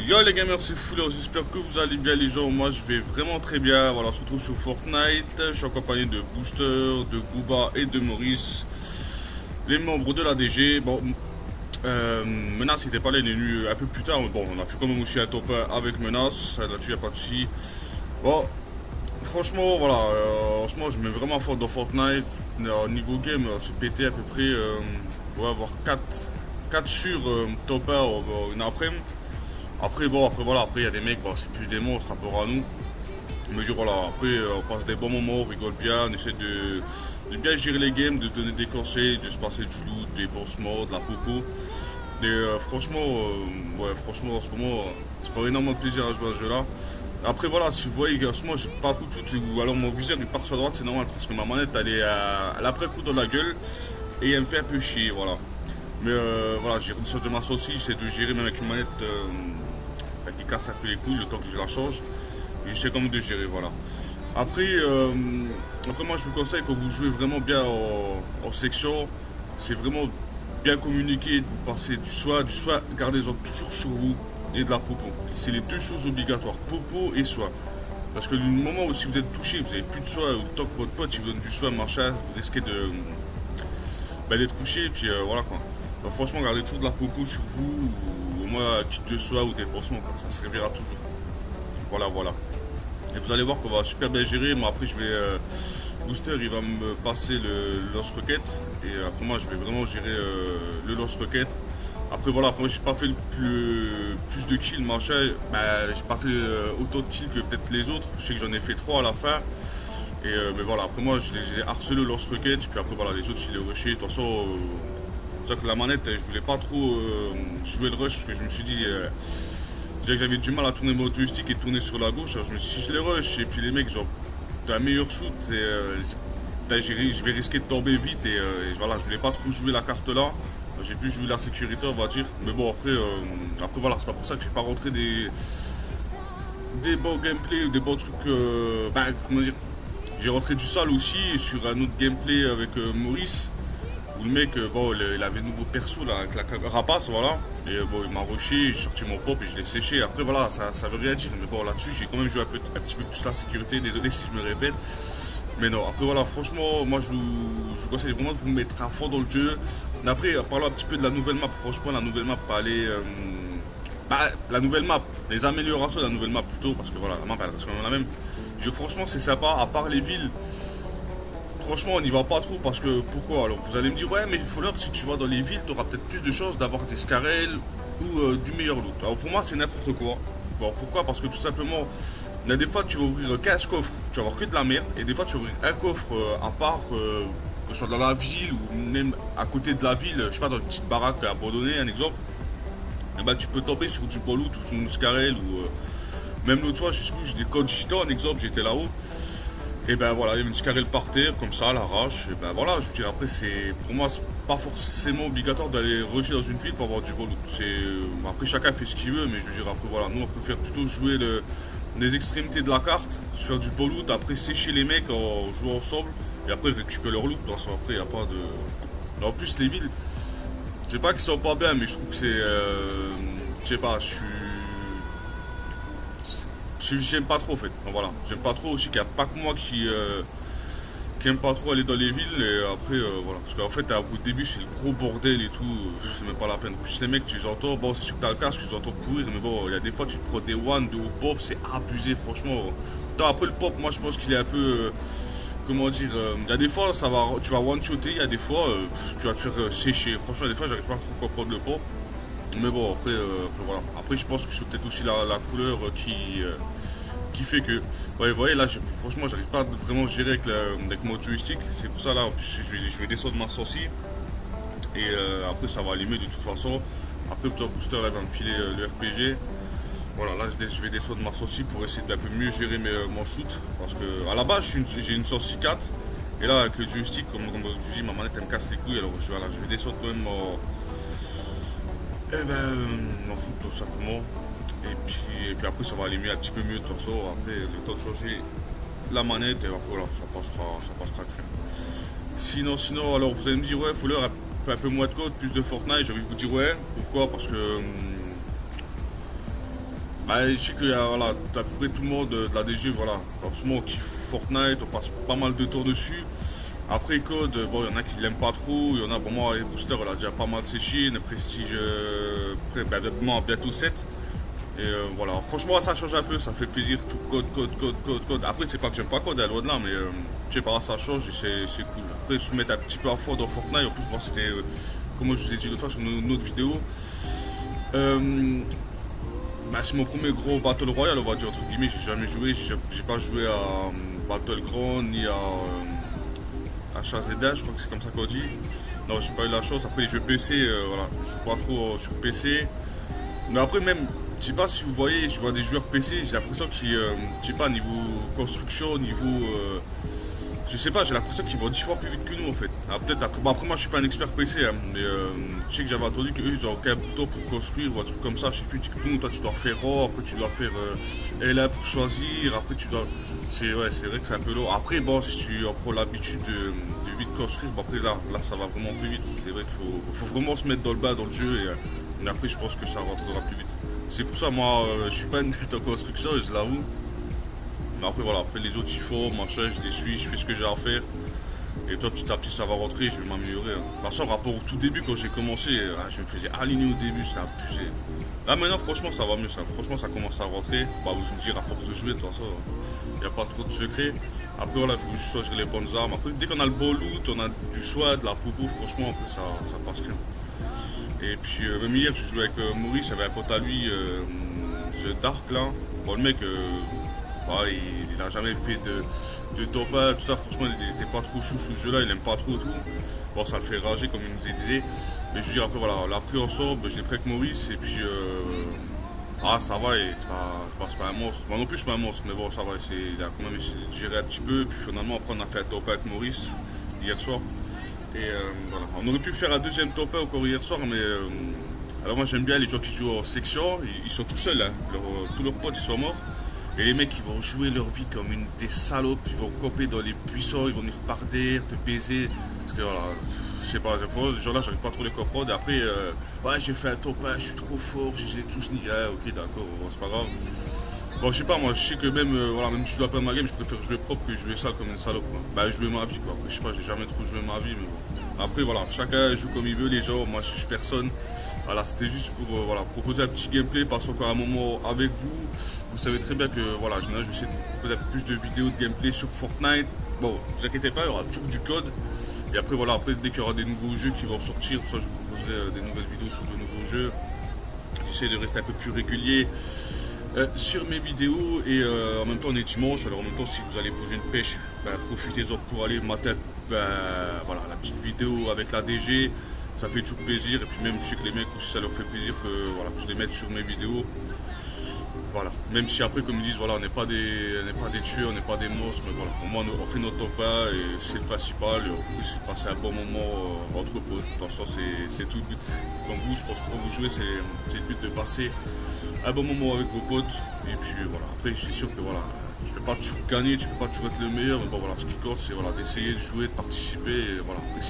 Yo les gamers, c'est Fuller, j'espère que vous allez bien les gens, moi je vais vraiment très bien. Voilà, on se retrouve sur Fortnite, je suis accompagné de Booster, de Booba et de Maurice, les membres de la DG. Bon, Menace n'était pas là, il est venu un peu plus tard, mais bon, on a fait quand même aussi un top 1 avec Menace, là-dessus il n'y a pas de souci. Bon, franchement, voilà, en ce moment je mets vraiment fort dans Fortnite. Niveau game, c'est pété à peu près, on va avoir 4 sur top 1 une après-midi. Après, bon, après voilà, après il y a des mecs, bon, c'est plus des monstres, rapport à nous. Mais voilà, après on passe des bons moments, on rigole bien, on essaie de bien gérer les games, de donner des conseils, de se passer du loot, des bossements, de la popo. Et franchement, ouais, franchement en ce moment, c'est pas énormément de plaisir à jouer à ce jeu-là. Après voilà, si vous voyez en ce moment j'ai pas trop de shoot, ou alors mon viseur il part sur la droite, c'est normal parce que ma manette elle a après coup dans la gueule et elle me fait un peu chier, voilà. Mais voilà, j'ai redescendu de ma saucisse, j'essaie de gérer même avec une manette qui casse un peu les couilles le temps que je la change. J'essaie quand même de gérer, voilà. Après, après moi je vous conseille quand vous jouez vraiment bien en section, c'est vraiment bien communiquer, de vous passer du soin, gardez-en toujours sur vous et de la popo. C'est les deux choses obligatoires, popo et soin. Parce que le moment où si vous êtes touché, vous n'avez plus de soin, ou tant que votre pote il vous donne du soin, machin, vous risquez d'être couché, et puis voilà quoi. Donc, franchement, gardez toujours de la popo sur vous, ou au moins kit de soin ou des pansements, quoi. Ça se réveillera toujours. Voilà, voilà. Et vous allez voir qu'on va super bien gérer. Moi, après, je vais. Booster, il va me passer le lance-roquette. Et après, moi, je vais vraiment gérer le lance-roquette. Après, voilà, après, j'ai pas fait plus de kills, machin. Bah, j'ai pas fait autant de kills que peut-être les autres. Je sais que j'en ai fait 3 à la fin. Et mais voilà, après, moi, je les ai harcelé le lance-roquette. Puis après, voilà, les autres, je les rushés. De toute façon, c'est ça que la manette, je voulais pas trop jouer le rush. Parce que je me suis dit. Déjà que j'avais du mal à tourner mon joystick et tourner sur la gauche. Alors je me suis dit, si je les rush et puis les mecs, genre, t'as un meilleur shoot, et, je vais risquer de tomber vite. Et voilà, je voulais pas trop jouer la carte là. J'ai plus joué la sécurité, on va dire. Mais bon, après voilà, c'est pas pour ça que j'ai pas rentré des bons gameplay ou des bons trucs. Bah, comment dire. J'ai rentré du sale aussi sur un autre gameplay avec Maurice. Où le mec, bon, il avait un nouveau perso là, avec la rapace, voilà. Et bon, il m'a rushé, j'ai sorti mon pop et je l'ai séché. Après, voilà, ça veut rien dire. Mais bon, là-dessus, j'ai quand même joué un petit peu plus la sécurité. Désolé si je me répète. Mais non, après, voilà, franchement, moi, je vous conseille vraiment de vous mettre à fond dans le jeu. Mais après, parlons un petit peu de la nouvelle map. Franchement, la nouvelle map, aller. Bah, la nouvelle map, les améliorations de la nouvelle map plutôt, parce que voilà, la map, elle reste quand même la même. Franchement, c'est sympa, à part les villes. Franchement, on n'y va pas trop parce que pourquoi? Alors vous allez me dire, ouais, mais il faut l'heure, si tu vas dans les villes, tu auras peut-être plus de chances d'avoir des scarels ou du meilleur loot. Alors pour moi, c'est n'importe quoi. Bon, pourquoi? Parce que tout simplement, il y a des fois, tu vas ouvrir 15 coffres, tu vas avoir que de la merde, et des fois, tu vas ouvrir un coffre à part, que ce soit dans la ville ou même à côté de la ville, je sais pas, dans une petite baraque abandonnée, un exemple. Et bah, tu peux tomber sur du bon loot ou sur une scarel ou même l'autre fois, je sais plus, j'ai des codes gitans, un exemple, j'étais là-haut. Et ben voilà, il y avait une scarelle par terre, comme ça, à l'arrache. Et ben voilà, je veux dire, après, pour moi, c'est pas forcément obligatoire d'aller rusher dans une ville pour avoir du bon loot. Après, chacun fait ce qu'il veut, mais je veux dire, après, voilà, nous, on préfère plutôt jouer les extrémités de la carte, se faire du bon loot, après sécher les mecs en jouant ensemble, et après récupérer leur loot. De toute façon, après, il n'y a pas de. En plus, les villes, je sais pas qu'ils sont pas bien, mais je trouve que c'est. Je sais pas, j'aime pas trop en fait. Donc, voilà, j'aime pas trop aussi qu'il n'y a pas que moi qui aime pas trop aller dans les villes et après voilà. Parce qu'en fait au début c'est le gros bordel et tout, c'est même pas la peine. En plus les mecs tu les entends, bon c'est sûr que t'as le casque, tu les entends courir, mais bon il y a des fois tu te prends des one, de haut pop, c'est abusé franchement. Après le pop moi je pense qu'il est un peu comment dire, il y a des fois tu vas one shotter, il y a des fois tu vas te faire sécher. Franchement des fois j'arrive pas à trop comprendre le pop. Mais bon, après, voilà. Après, je pense que c'est peut-être aussi la couleur qui fait que. Ouais, vous voyez, là, franchement, j'arrive pas à vraiment gérer avec mon joystick. C'est pour ça, là, en plus, je vais descendre ma sortie. Et après, ça va allumer de toute façon. Après, le booster, là, il va me filer le RPG. Voilà, là, je vais descendre ma sortie pour essayer d'un peu mieux gérer mon shoot. Parce que, à la base, j'ai une sortie 4. Et là, avec le joystick, comme je vous dis, ma manette, elle me casse les couilles. Alors, voilà, je vais descendre quand même eh ben, m'en fous tout simplement. Et puis après, ça va aller mieux, un petit peu mieux de toute façon. Après, le temps de changer la manette, et après, voilà, ça passera crème. Sinon, alors vous allez me dire, ouais, faut leur un peu moins de code, plus de Fortnite. J'ai envie de vous dire, ouais, pourquoi? Parce que Bah, je sais que voilà, à peu près tout le monde de la DG, voilà, en ce moment on kiffe Fortnite, on passe pas mal de temps dessus. Après Code, bon, il y en a qui l'aiment pas trop, il y en a, bon, moi, et Booster, il a déjà pas mal séché, le Prestige, bientôt 7. Et voilà, franchement, ça change un peu, ça fait plaisir, tout code. Après, c'est pas que j'aime pas Code, loin de là, mais je sais pas, ça change et c'est cool. Après, se mettre un petit peu à fond dans Fortnite, en plus, moi, c'était, comme je vous ai dit l'autre fois sur une autre vidéo, bah, c'est mon premier gros Battle Royale, on va dire, entre guillemets, j'ai jamais joué, j'ai pas joué à Battleground ni à HZD, je crois que c'est comme ça qu'on dit. Non, j'ai pas eu la chance. Après, les jeux PC, voilà, je joue pas trop sur PC. Mais après, même, je sais pas si vous voyez, je vois des joueurs PC, j'ai l'impression qu'ils, je sais pas, niveau construction, niveau. Je sais pas, j'ai l'impression qu'ils vont 10 fois plus vite que nous en fait. Ah, peut-être après, bon, après, moi je suis pas un expert PC, hein, mais je sais que j'avais entendu qu'eux ils ont aucun bouton pour construire ou un truc comme ça. Je sais plus, nous, toi tu dois faire RAW, après tu dois faire LA pour choisir, après tu dois. C'est ouais, c'est vrai que c'est un peu long. Après, bon, si tu prends l'habitude de vite construire, bon, après là ça va vraiment plus vite. C'est vrai qu'il faut vraiment se mettre dans le bas dans le jeu et après je pense que ça rentrera plus vite. C'est pour ça, moi je suis pas une tête en construction, je l'avoue. Mais après voilà, après les autres il faut, machin, je les suis, je fais ce que j'ai à faire. Et toi petit à petit ça va rentrer, je vais m'améliorer. Hein. De toute façon, rapport au tout début quand j'ai commencé, je me faisais aligner au début, c'était abusé. Là maintenant franchement ça va mieux, ça. Franchement ça commence à rentrer. Bah vous me direz à force de jouer, de toute façon, il n'y a pas trop de secrets. Après voilà, il faut juste choisir les bonnes armes. Après dès qu'on a le beau loot, on a du SWAT, de la popo, franchement après ça passe rien. Et puis même hier je jouais avec Maurice, j'avais un pote à lui, The Dark là. Bon le mec ouais, il a jamais fait de top 1, tout ça, franchement il était pas trop chou sous ce jeu là, il aime pas trop tout. Bon ça le fait rager comme il nous disait. Mais je veux dire après voilà, on l'a pris ensemble, je l'ai pris avec Maurice et puis ça va, c'est pas un monstre. Moi non plus je suis pas un monstre, mais bon ça va, il a quand même essayé de gérer un petit peu. Puis finalement après on a fait un top 1 avec Maurice hier soir. Et voilà, on aurait pu faire un deuxième top 1 encore hier soir, mais alors moi j'aime bien les gens qui jouent en section, ils sont tout seuls, hein. Tous leurs potes ils sont morts. Et les mecs ils vont jouer leur vie comme des salopes, ils vont coper dans les buissons, ils vont venir par derrière, te baiser. Parce que voilà, je sais pas, ces gens-là j'arrive pas trop à les comprendre. Et après, ouais j'ai fait un top 1, je suis trop fort, je les ai tous niés. Ah, ok d'accord, bon, c'est pas grave. Bon je sais pas, moi je sais que même, voilà, même si je joue à plein ma game, je préfère jouer propre que jouer sale comme une salope. Quoi. Bah jouer ma vie quoi, après, je sais pas, j'ai jamais trop joué ma vie. Mais bon. Après voilà, chacun joue comme il veut les gens, moi je suis personne. Voilà, c'était juste pour voilà, proposer un petit gameplay, passer encore un moment avec vous. Vous savez très bien que voilà, je vais essayer de vous proposer plus de vidéos de gameplay sur Fortnite. Bon, ne vous inquiétez pas, il y aura toujours du code. Et après voilà, après dès qu'il y aura des nouveaux jeux qui vont sortir, ça je vous proposerai des nouvelles vidéos sur de nouveaux jeux. J'essaie de rester un peu plus régulier sur mes vidéos et en même temps on est dimanche, alors en même temps si vous allez poser une pêche, profitez-en pour aller mater voilà, la petite vidéo avec la DG. Ça fait toujours plaisir et puis même je sais que les mecs aussi ça leur fait plaisir que, voilà, que je les mette sur mes vidéos. Voilà. Même si après comme ils disent voilà on n'est pas des tueurs, on n'est pas des monstres, mais voilà, au moins on fait notre top 1 et c'est le principal et en plus c'est passer un bon moment entre potes. De toute façon c'est tout le but. Comme vous, je pense que quand vous jouez c'est le but de passer un bon moment avec vos potes. Et puis voilà, après c'est sûr que voilà, tu peux pas toujours gagner, tu peux pas toujours être le meilleur, mais bon voilà, ce qui compte c'est voilà, d'essayer de jouer, de participer, et voilà. Après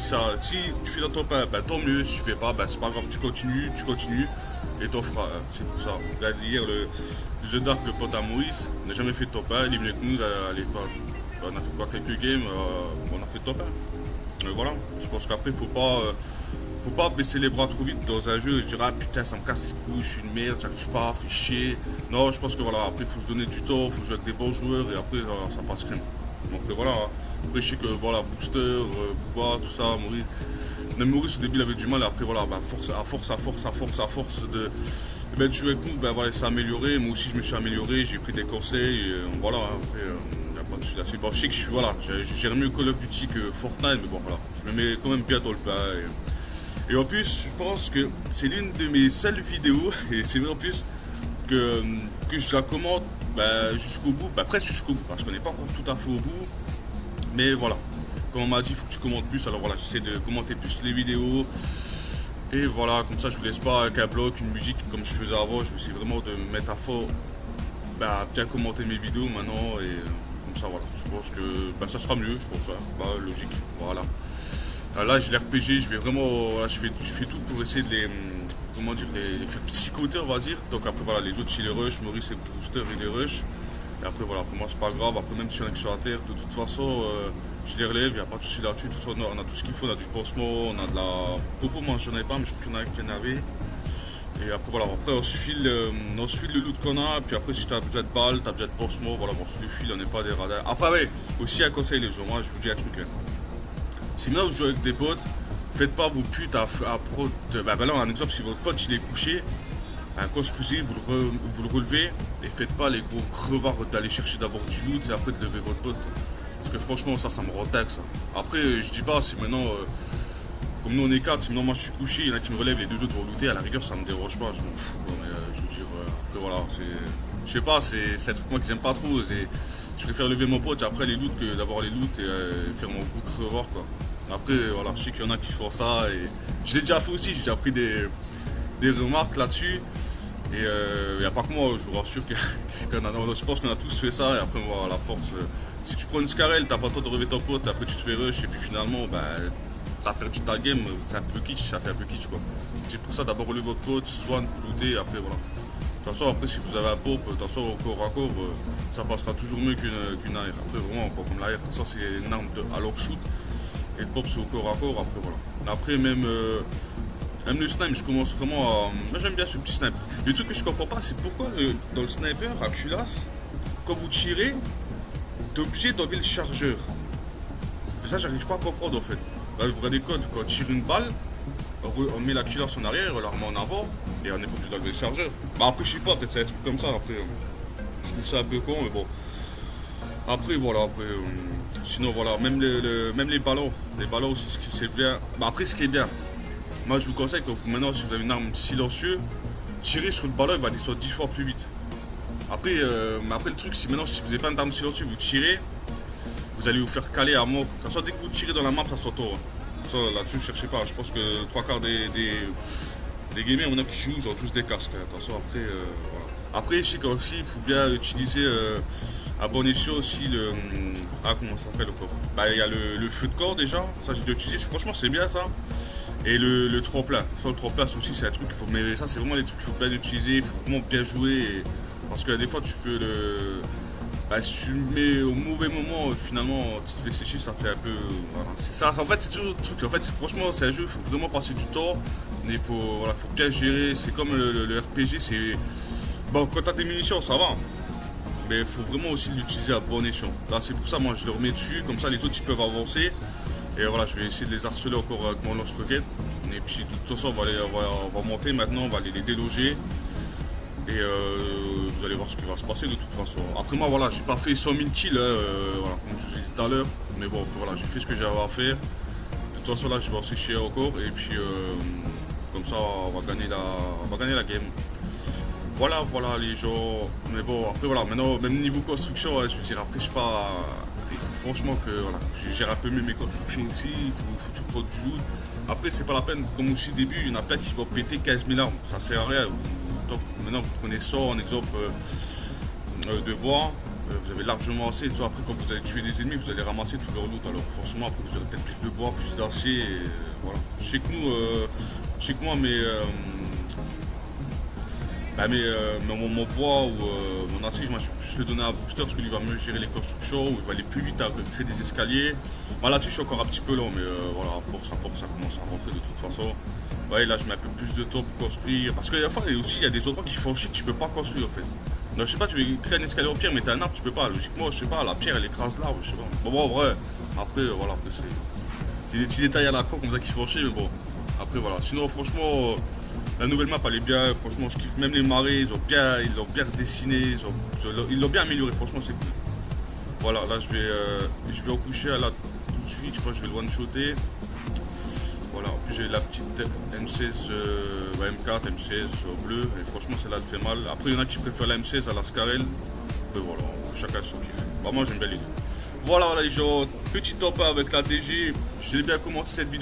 si tu fais dans ton pain, tant mieux, si tu fais pas, c'est pas grave, tu continues, et t'en feras, hein. C'est pour ça. Regarde hier le The Dark, le pote à Maurice, on n'a jamais fait top 1, il est venu avec nous, on a fait quoi, quelques games, on a fait top 1. Voilà, je pense qu'après faut pas baisser les bras trop vite dans un jeu et se dire ah putain ça me casse les couilles, je suis une merde, j'arrive pas, fais chier. Non, je pense que voilà, après il faut se donner du temps, il faut jouer avec des bons joueurs et après voilà, ça passe crème. Donc voilà, après je sais que voilà, Booster, Booba, tout ça, Maurice. Même Maurice au début il avait du mal et après voilà, à force de jouer avec nous, voilà, il s'est amélioré, moi aussi je me suis amélioré, j'ai pris des conseils et voilà, après pas de suite là-dessus. Bon, je sais que je suis voilà, j'ai mieux Call of Duty que Fortnite, mais bon voilà, je me mets quand même bien dans le plat. Et en plus, je pense que c'est l'une de mes seules vidéos, et c'est vrai en plus, que je la commente jusqu'au bout, presque jusqu'au bout, parce qu'on n'est pas encore tout à fait au bout. Mais voilà, comme on m'a dit, il faut que tu commentes plus, alors voilà, j'essaie de commenter plus les vidéos. Et voilà, comme ça je ne vous laisse pas avec un bloc, une musique comme je faisais avant, je vais essayer vraiment de me mettre à fond, bien commenter mes vidéos maintenant, et comme ça voilà, je pense que ça sera mieux, je pense, hein. Logique, voilà. Là j'ai l'RPG, je vais vraiment, je fais tout pour essayer de comment dire, les faire psychoter, on va dire. Donc après voilà, les autres ils les rush, Maurice et Booster ils les rush. Et après voilà, pour moi c'est pas grave, après même si on est sur la terre, de toute façon je les relève, il n'y a pas de souci là-dessus, on a tout ce qu'il faut, on a du pansement, on a de la popo, moi j'en avais pas, mais je crois qu'il y en a qui en avait. Et après voilà, après on se file le loot qu'on a, puis après si tu as besoin de balles, tu as besoin de pansement, voilà, bon, sur le fil on n'est pas des radars. Après ouais, aussi un conseil les gens, moi je vous dis un truc, hein. Si maintenant vous jouez avec des potes, faites pas vos putes à pro. Bah là, un exemple, si votre pote il est couché, construisez, vous le relevez et faites pas les gros crevards d'aller chercher d'abord du loot et après de lever votre pote. Parce que franchement, ça me rend dingue ça. Après, je dis pas, si maintenant, comme nous on est 4, si maintenant moi je suis couché, il y en a qui me relèvent, les deux autres vont looter, à la rigueur ça me dérange pas, je m'en fous. Quoi, mais je veux dire, après voilà, je sais pas, c'est un truc moi que j'aime pas trop. Je préfère lever mon pote et après les loot que d'avoir les loot et faire mon gros crevard quoi. Après, voilà, je sais qu'il y en a qui font ça et je l'ai déjà fait aussi, j'ai déjà pris des remarques là-dessus. Et il n'y a pas que moi, je vous rassure je pense qu'on a tous fait ça. Et après, voilà, à la force, si tu prends une scarelle, t'as pas le temps de relever ton pote, après tu te fais rush et puis finalement, bah, t'as perdu ta game, c'est un peu kitsch, ça fait un peu kitsch quoi. C'est pour ça d'abord relever votre pote, soigne, looter, après voilà. De toute façon, après, si vous avez un pop, de toute façon, au corps à corps, ça passera toujours mieux qu'une AR. Après, vraiment, pas comme l'AR, de toute façon, c'est une arme à leur shoot. Et le pop c'est au corps à corps, après voilà. Après même le snipe, je commence vraiment à. Moi j'aime bien ce petit snipe. Le truc que je comprends pas, c'est pourquoi dans le sniper à culasse, quand vous tirez, t'es obligé d'enlever le chargeur. Et ça j'arrive pas à comprendre en fait. Là, vous regardez quand on tire une balle, on met la culasse en arrière, on la remet en avant, et on n'est pas obligé d'enlever le chargeur. Bah après je sais pas, peut-être c'est un truc comme ça, après je trouve ça un peu con, mais bon. Après voilà, après. Sinon voilà, même les ballons aussi c'est bien. Bah, après ce qui est bien, moi je vous conseille que maintenant si vous avez une arme silencieuse, tirez sur le ballon, il va descendre 10 fois plus vite. Après, le truc c'est maintenant si vous n'avez pas une arme silencieuse, vous tirez, vous allez vous faire caler à mort. De toute façon dès que vous tirez dans la map ça s'auto. Là-dessus ne cherchez pas, je pense que 3/4 des gamers maintenant qui jouent, ils ont tous des casques. Attention après voilà. Après je sais qu'aussi il faut bien utiliser à bon escient aussi le. Ah, comment ça s'appelle encore? Bah, il y a le feu de corps déjà, ça j'ai déjà utilisé, franchement c'est bien ça. Et le tremplin, ça le tremplin aussi c'est un truc qu'il faut. Mais ça c'est vraiment les trucs qu'il faut bien utiliser, il faut vraiment bien jouer. Parce que des fois tu peux le. Bah, si tu le mets au mauvais moment, finalement tu te fais sécher, ça fait un peu. Voilà, c'est ça, en fait c'est toujours le truc. En fait, franchement c'est un jeu, il faut vraiment passer du temps. Mais il faut bien gérer, c'est comme le RPG, c'est. Bon, quand t'as tes munitions, ça va. Mais il faut vraiment aussi l'utiliser à bon escient. Là c'est pour ça moi je le remets dessus, comme ça les autres ils peuvent avancer. Et voilà, je vais essayer de les harceler encore avec mon lance-roquette. Et puis de toute façon on va monter maintenant, on va les déloger. Et vous allez voir ce qui va se passer de toute façon. Après moi voilà, j'ai pas fait 100 000 kills, voilà, comme je vous ai dit tout à l'heure. Mais bon, voilà, j'ai fait ce que j'avais à faire. De toute façon là je vais en sécher encore. Et puis comme ça on va gagner la game. Voilà les gens, mais bon après voilà, maintenant même niveau construction, je veux dire après je sais pas, il faut franchement que voilà, je gère un peu mieux mes constructions aussi, il faut que tu prends du loot. Après c'est pas la peine, comme aussi au début, il y en a plein qui vont péter 15 000 armes, ça sert à rien. Donc, maintenant vous prenez 100 en exemple de bois, vous avez largement assez, après quand vous allez tuer des ennemis, vous allez ramasser tout leur loot, alors forcément après vous aurez peut-être plus de bois, plus d'acier, voilà. Je sais que moi mon bois ou mon acier, moi je vais plus le donner à un booster parce qu'il va mieux gérer les constructions, ou il va aller plus vite à créer des escaliers. Moi là-dessus je suis encore un petit peu lent, mais voilà, à force ça commence à rentrer de toute façon. Ouais, là je mets un peu plus de temps pour construire, parce qu'il y a des endroits qui font chier que tu peux pas construire en fait. Donc je sais pas, tu veux créer un escalier en pierre, mais t'as un arbre, tu peux pas. Logiquement, je sais pas, la pierre elle écrase l'arbre, je sais pas. Bon, en vrai, après voilà, après c'est des petits détails à la con comme ça qui font chier, mais bon. Après voilà, sinon franchement. La nouvelle map elle est bien, franchement je kiffe, même les marais, ils l'ont bien redessiné, ils l'ont bien amélioré, franchement c'est cool. Voilà, là je vais en coucher là tout de suite, je crois que je vais le one-shotter. Voilà, en plus j'ai la petite M16, M4, M16 au bleu, et franchement celle-là elle fait mal. Après il y en a qui préfèrent la M16 à la Scarel, mais voilà, chacun son kiff. Bah, moi j'aime bien les deux. Voilà les gens, petit top avec la DG, j'ai bien commenté cette vidéo.